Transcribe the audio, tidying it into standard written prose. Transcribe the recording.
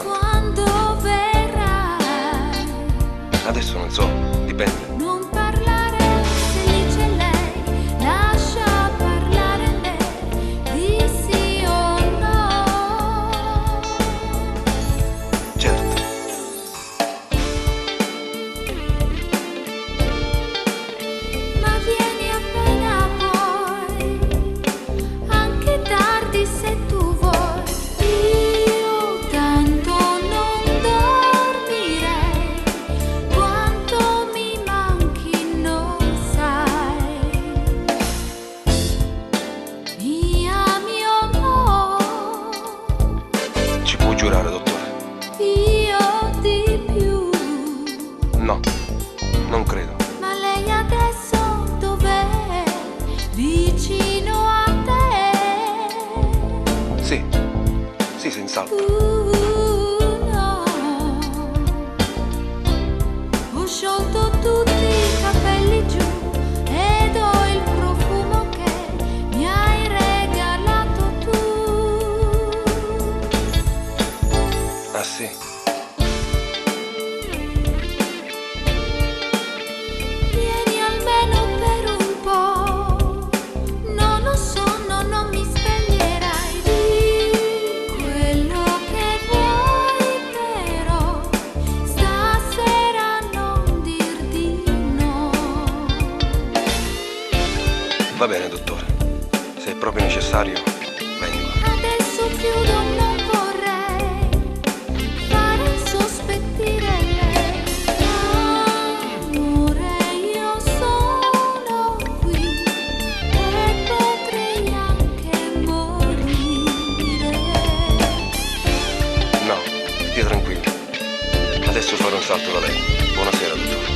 tanto. Quando verrai? Adesso non so, dipende. Non parlare se dice lei, lascia parlare me, di sì o no. Certo. Ma vieni appena vuoi, anche tardi se tu vuoi. Io tanto non dormirei, quanto mi manchi non sai. Mio amore, Ci può giurare, dottore? io di più. No, non credo. Ma lei adesso dov'è? Vicino a te? Sì, sì, senz'altro. No. Ho sciolto tutti i capelli giù ed ho il profumo che mi hai regalato tu. Ah, sì? Vieni almeno per un po', non ho sonno, non mi sveglierai di quello che vuoi, però stasera non dir di no. Va bene, dottore. Se è proprio necessario, vengo. Adesso chiudo, non vorrei fare insospettire lei. Amore, io sono qui e potrei anche morire. No, stia tranquillo. Adesso farò un salto da lei. Buonasera, dottore.